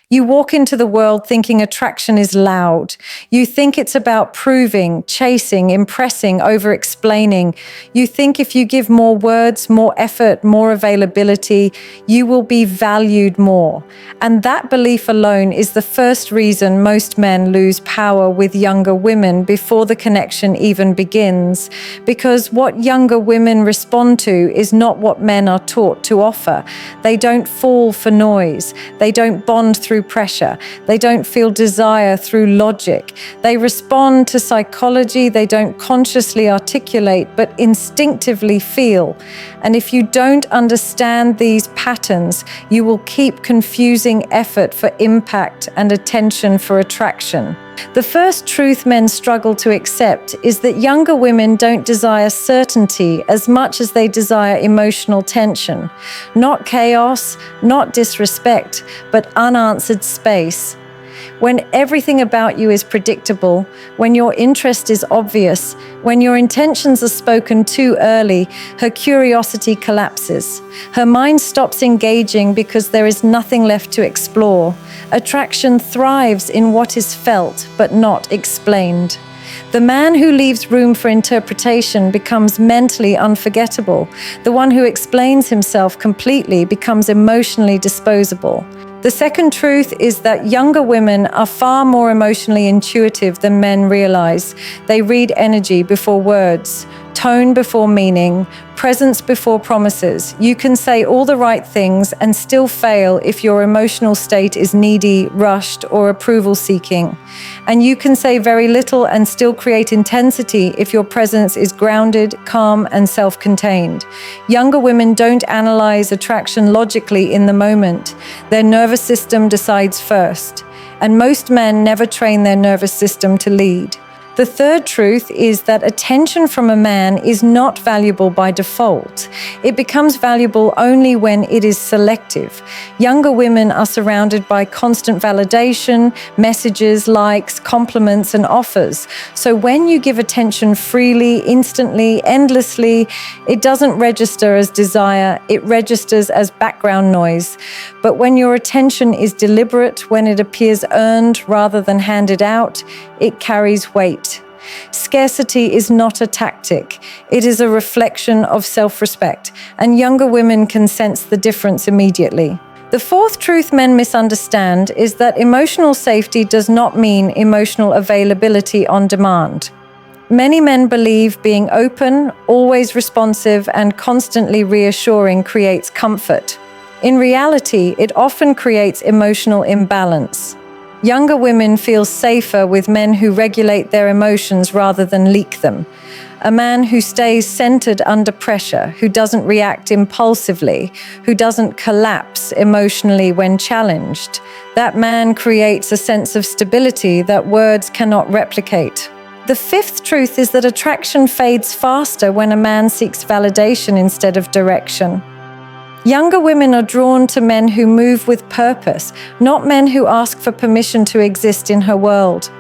You walk into the world thinking attraction is loud. You think it's about proving, chasing, impressing, over-explaining. You think if you give more words, more effort, more availability, you will be valued more. And that belief alone is the first reason most men lose power with younger women before the connection even begins. Because what younger women respond to is not what men are taught to offer. They don't fall for noise. They don't bond through pressure. They don't feel desire through logic. They respond to psychology they don't consciously articulate but instinctively feel. And if you don't understand these patterns, you will keep confusing effort for impact and attention for attraction. The first truth men struggle to accept is that younger women don't desire certainty as much as they desire emotional tension. Not chaos, not disrespect, but unanswered space. When everything about you is predictable, when your interest is obvious, when your intentions are spoken too early, her curiosity collapses. Her mind stops engaging because there is nothing left to explore. Attraction thrives in what is felt but not explained. The man who leaves room for interpretation becomes mentally unforgettable. The one who explains himself completely becomes emotionally disposable. The second truth is that younger women are far more emotionally intuitive than men realize. They read energy before words, tone before meaning, presence before promises. You can say all the right things and still fail if your emotional state is needy, rushed, or approval-seeking. And you can say very little and still create intensity if your presence is grounded, calm, and self-contained. Younger women don't analyze attraction logically in the moment. Their nervous system decides first. And most men never train their nervous system to lead. The third truth is that attention from a man is not valuable by default. It becomes valuable only when it is selective. Younger women are surrounded by constant validation, messages, likes, compliments, and offers. So when you give attention freely, instantly, endlessly, it doesn't register as desire, it registers as background noise. But when your attention is deliberate, when it appears earned rather than handed out, it carries weight. Scarcity is not a tactic. It is a reflection of self-respect, and younger women can sense the difference immediately. The fourth truth men misunderstand is that emotional safety does not mean emotional availability on demand. Many men believe being open, always responsive, and constantly reassuring creates comfort. In reality, it often creates emotional imbalance. Younger women feel safer with men who regulate their emotions rather than leak them. A man who stays centered under pressure, who doesn't react impulsively, who doesn't collapse emotionally when challenged. That man creates a sense of stability that words cannot replicate. The fifth truth is that attraction fades faster when a man seeks validation instead of direction. Younger women are drawn to men who move with purpose, not men who ask for permission to exist in her world.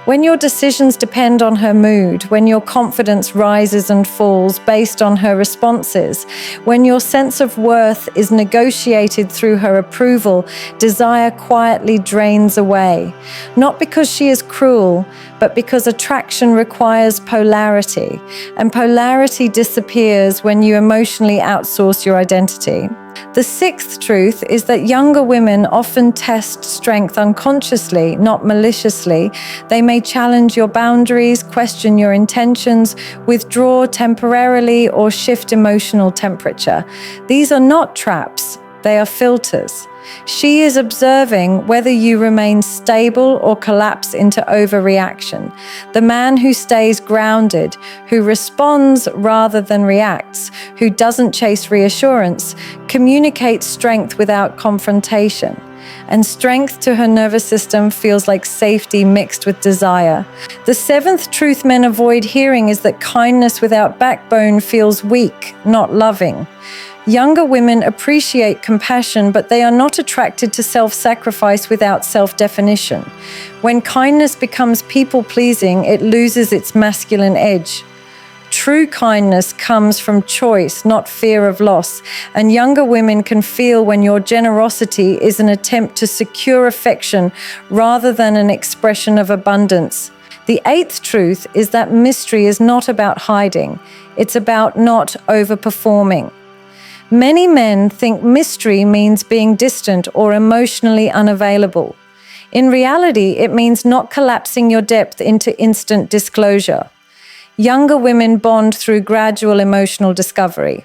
When your decisions depend on her mood, when your confidence rises and falls based on her responses, when your sense of worth is negotiated through her approval, desire quietly drains away. Not because she is cruel, but because attraction requires polarity, and polarity disappears when you emotionally outsource your identity. The sixth truth is that younger women often test strength unconsciously, not maliciously. They may challenge your boundaries, question your intentions, withdraw temporarily, or shift emotional temperature. These are not traps, they are filters. She is observing whether you remain stable or collapse into overreaction. The man who stays grounded, who responds rather than reacts, who doesn't chase reassurance, communicates strength without confrontation. And strength to her nervous system feels like safety mixed with desire. The seventh truth men avoid hearing is that kindness without backbone feels weak, not loving. Younger women appreciate compassion, but they are not attracted to self-sacrifice without self-definition. When kindness becomes people-pleasing, it loses its masculine edge. True kindness comes from choice, not fear of loss, and younger women can feel when your generosity is an attempt to secure affection rather than an expression of abundance. The eighth truth is that mystery is not about hiding, it's about not overperforming. Many men think mystery means being distant or emotionally unavailable. In reality, it means not collapsing your depth into instant disclosure. Younger women bond through gradual emotional discovery.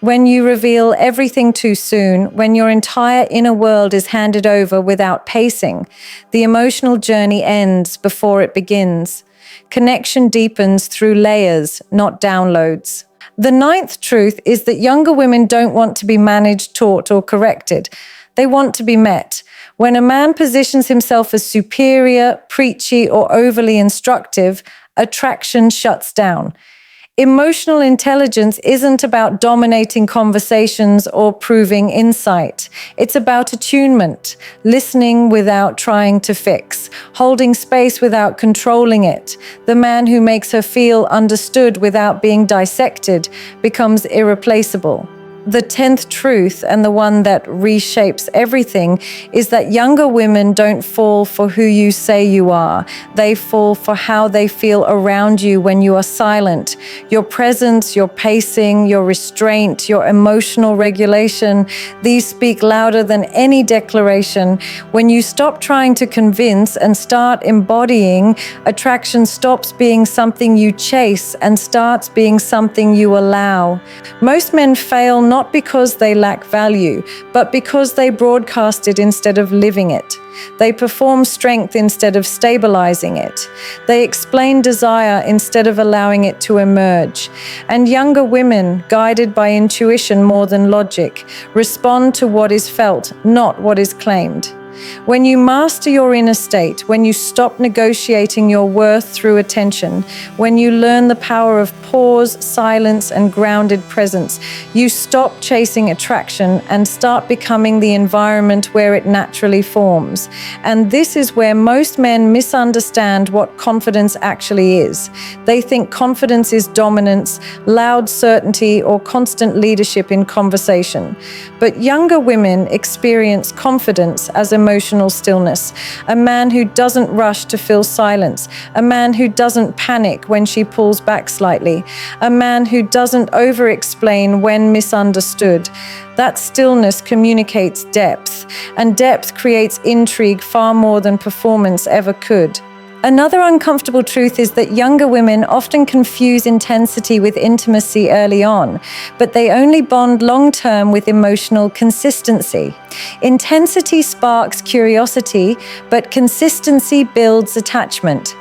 When you reveal everything too soon, when your entire inner world is handed over without pacing, the emotional journey ends before it begins. Connection deepens through layers, not downloads. The ninth truth is that younger women don't want to be managed, taught, or corrected. They want to be met. When a man positions himself as superior, preachy, or overly instructive, attraction shuts down. Emotional intelligence isn't about dominating conversations or proving insight. It's about attunement, listening without trying to fix, holding space without controlling it. The man who makes her feel understood without being dissected becomes irreplaceable. The 10th truth, and the one that reshapes everything, is that younger women don't fall for who you say you are. They fall for how they feel around you when you are silent. Your presence, your pacing, your restraint, your emotional regulation, these speak louder than any declaration. When you stop trying to convince and start embodying, attraction stops being something you chase and starts being something you allow. Most men fail not because they lack value, but because they broadcast it instead of living it. They perform strength instead of stabilizing it. They explain desire instead of allowing it to emerge. And younger women, guided by intuition more than logic, respond to what is felt, not what is claimed. When you master your inner state, when you stop negotiating your worth through attention, when you learn the power of pause, silence, and grounded presence, you stop chasing attraction and start becoming the environment where it naturally forms. And this is where most men misunderstand what confidence actually is. They think confidence is dominance, loud certainty, or constant leadership in conversation. But younger women experience confidence as emotional stillness, a man who doesn't rush to fill silence, a man who doesn't panic when she pulls back slightly, a man who doesn't over-explain when misunderstood. That stillness communicates depth, and depth creates intrigue far more than performance ever could. Another uncomfortable truth is that younger women often confuse intensity with intimacy early on, but they only bond long-term with emotional consistency. Intensity sparks curiosity, but consistency builds attachment.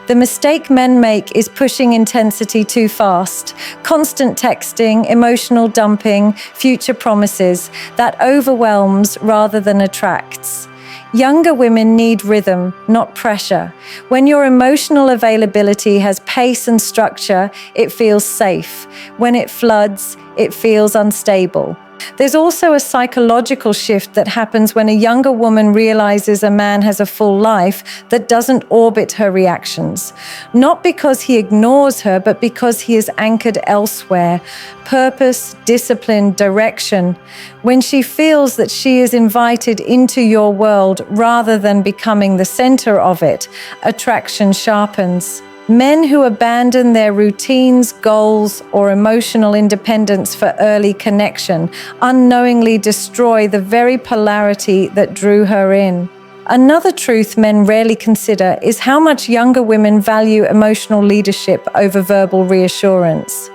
The mistake men make is pushing intensity too fast. Constant texting, emotional dumping, future promises, that overwhelms rather than attracts. Younger women need rhythm, not pressure. When your emotional availability has pace and structure, it feels safe. When it floods, it feels unstable. There's also a psychological shift that happens when a younger woman realizes a man has a full life that doesn't orbit her reactions. Not because he ignores her, but because he is anchored elsewhere. Purpose, discipline, direction. When she feels that she is invited into your world rather than becoming the center of it, attraction sharpens. Men who abandon their routines, goals, or emotional independence for early connection unknowingly destroy the very polarity that drew her in. Another truth men rarely consider is how much younger women value emotional leadership over verbal reassurance.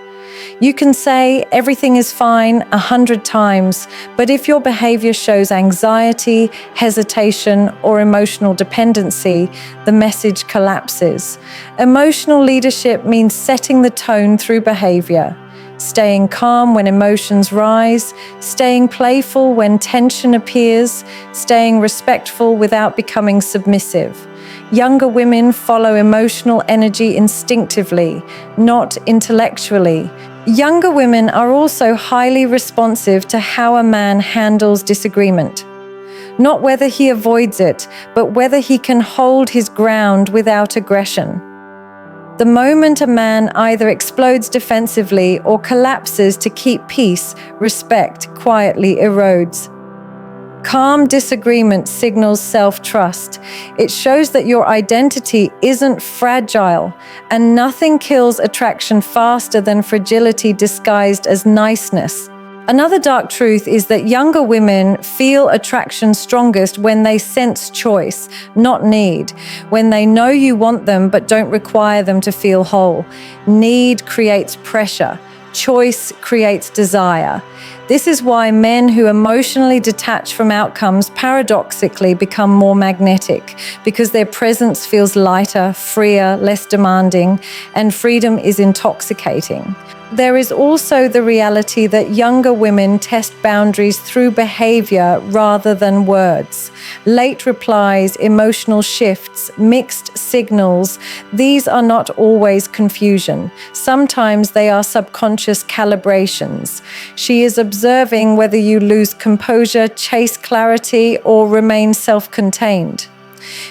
You can say everything is fine 100 times, but if your behavior shows anxiety, hesitation, or emotional dependency, the message collapses. Emotional leadership means setting the tone through behavior, staying calm when emotions rise, staying playful when tension appears, staying respectful without becoming submissive. Younger women follow emotional energy instinctively, not intellectually. Younger women are also highly responsive to how a man handles disagreement. Not whether he avoids it, but whether he can hold his ground without aggression. The moment a man either explodes defensively or collapses to keep peace, respect quietly erodes. Calm disagreement signals self-trust. It shows that your identity isn't fragile, and nothing kills attraction faster than fragility disguised as niceness. Another dark truth is that younger women feel attraction strongest when they sense choice, not need, when they know you want them but don't require them to feel whole. Need creates pressure. Choice creates desire. This is why men who emotionally detach from outcomes paradoxically become more magnetic, because their presence feels lighter, freer, less demanding, and freedom is intoxicating. There is also the reality that younger women test boundaries through behavior rather than words. Late replies, emotional shifts, mixed signals, these are not always confusion. Sometimes they are subconscious calibrations. She is observing whether you lose composure, chase clarity, or remain self-contained.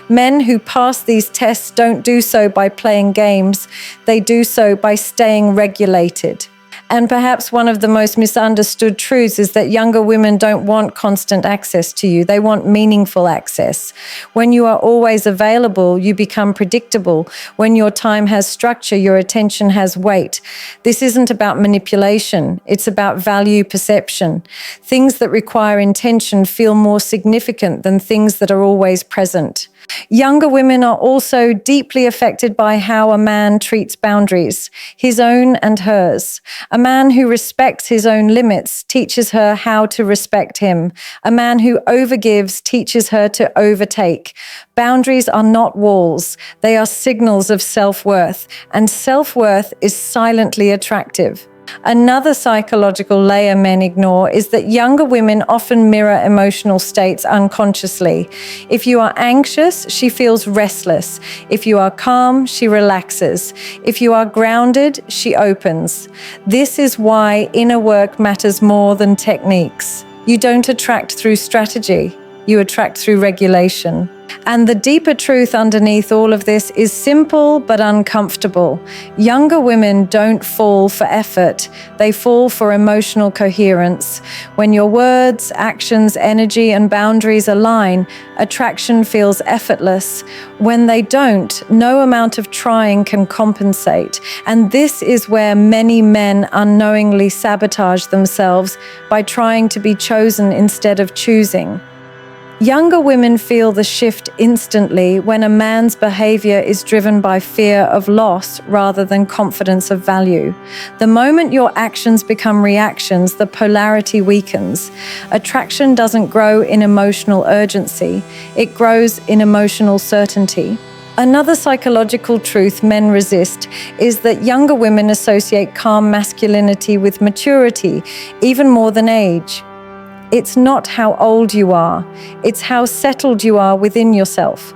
Men who pass these tests don't do so by playing games, they do so by staying regulated. And perhaps one of the most misunderstood truths is that younger women don't want constant access to you. They want meaningful access. When you are always available, you become predictable. When your time has structure, your attention has weight. This isn't about manipulation. It's about value perception. Things that require intention feel more significant than things that are always present. Younger women are also deeply affected by how a man treats boundaries, his own and hers. A man who respects his own limits teaches her how to respect him. A man who overgives teaches her to overtake. Boundaries are not walls. They are signals of self-worth, and self-worth is silently attractive. Another psychological layer men ignore is that younger women often mirror emotional states unconsciously. If you are anxious, she feels restless. If you are calm, she relaxes. If you are grounded, she opens. This is why inner work matters more than techniques. You don't attract through strategy. You attract through regulation. And the deeper truth underneath all of this is simple but uncomfortable. Younger women don't fall for effort. They fall for emotional coherence. When your words, actions, energy, and boundaries align, attraction feels effortless. When they don't, no amount of trying can compensate. And this is where many men unknowingly sabotage themselves by trying to be chosen instead of choosing. Younger women feel the shift instantly when a man's behavior is driven by fear of loss rather than confidence of value. The moment your actions become reactions, the polarity weakens. Attraction doesn't grow in emotional urgency, it grows in emotional certainty. Another psychological truth men resist is that younger women associate calm masculinity with maturity, even more than age. It's not how old you are, it's how settled you are within yourself.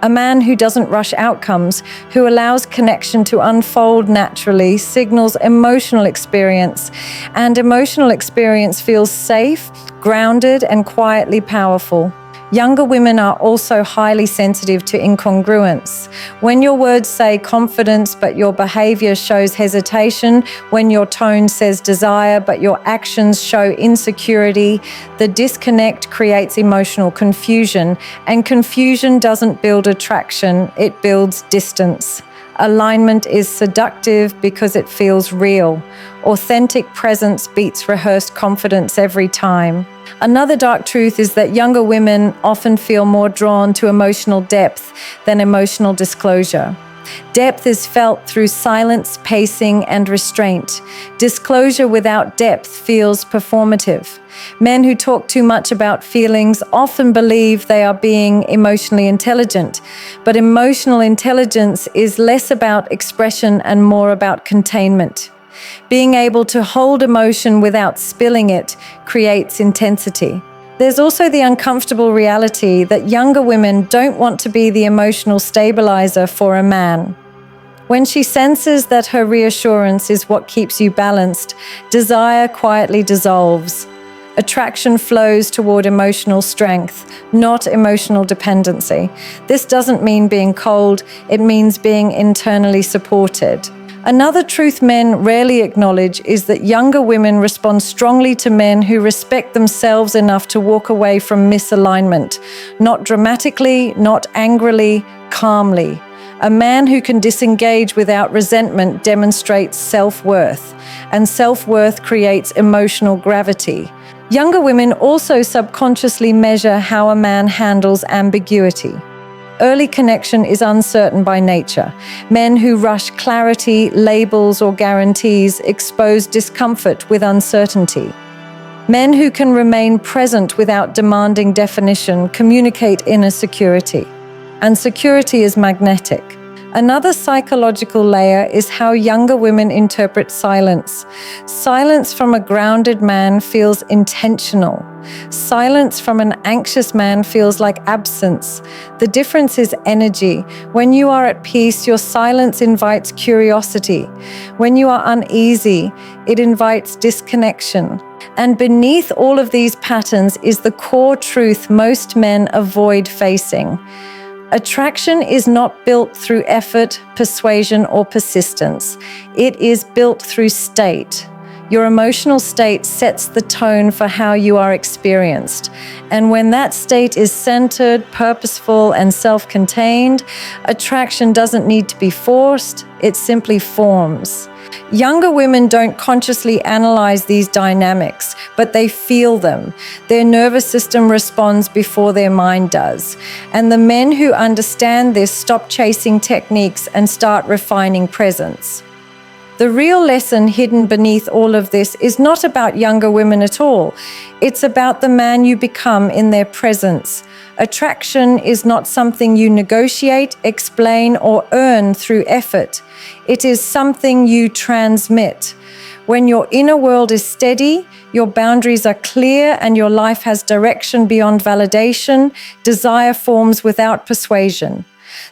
A man who doesn't rush outcomes, who allows connection to unfold naturally, signals emotional experience, and emotional experience feels safe, grounded, and quietly powerful. Younger women are also highly sensitive to incongruence. When your words say confidence but your behavior shows hesitation, when your tone says desire but your actions show insecurity, the disconnect creates emotional confusion, and confusion doesn't build attraction, it builds distance. Alignment is seductive because it feels real. Authentic presence beats rehearsed confidence every time. Another dark truth is that younger women often feel more drawn to emotional depth than emotional disclosure. Depth is felt through silence, pacing, and restraint. Disclosure without depth feels performative. Men who talk too much about feelings often believe they are being emotionally intelligent, but emotional intelligence is less about expression and more about containment. Being able to hold emotion without spilling it creates intensity. There's also the uncomfortable reality that younger women don't want to be the emotional stabilizer for a man. When she senses that her reassurance is what keeps you balanced, desire quietly dissolves. Attraction flows toward emotional strength, not emotional dependency. This doesn't mean being cold, it means being internally supported. Another truth men rarely acknowledge is that younger women respond strongly to men who respect themselves enough to walk away from misalignment, not dramatically, not angrily, calmly. A man who can disengage without resentment demonstrates self-worth, and self-worth creates emotional gravity. Younger women also subconsciously measure how a man handles ambiguity. Early connection is uncertain by nature. Men who rush clarity, labels, or guarantees expose discomfort with uncertainty. Men who can remain present without demanding definition communicate inner security. And security is magnetic. Another psychological layer is how younger women interpret silence. Silence from a grounded man feels intentional. Silence from an anxious man feels like absence. The difference is energy. When you are at peace, your silence invites curiosity. When you are uneasy, it invites disconnection. And beneath all of these patterns is the core truth most men avoid facing. Attraction is not built through effort, persuasion, or persistence. It is built through state. Your emotional state sets the tone for how you are experienced. And when that state is centered, purposeful, and self-contained, attraction doesn't need to be forced, it simply forms. Younger women don't consciously analyze these dynamics, but they feel them. Their nervous system responds before their mind does. And the men who understand this stop chasing techniques and start refining presence. The real lesson hidden beneath all of this is not about younger women at all. It's about the man you become in their presence. Attraction is not something you negotiate, explain, or earn through effort. It is something you transmit. When your inner world is steady, your boundaries are clear, and your life has direction beyond validation, desire forms without persuasion.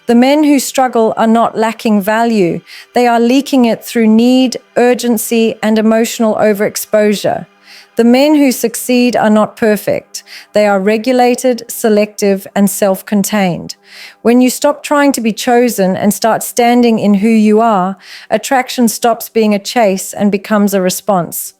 The men who struggle are not lacking value. They are leaking it through need, urgency, and emotional overexposure. The men who succeed are not perfect. They are regulated, selective, and self-contained. When you stop trying to be chosen and start standing in who you are, attraction stops being a chase and becomes a response.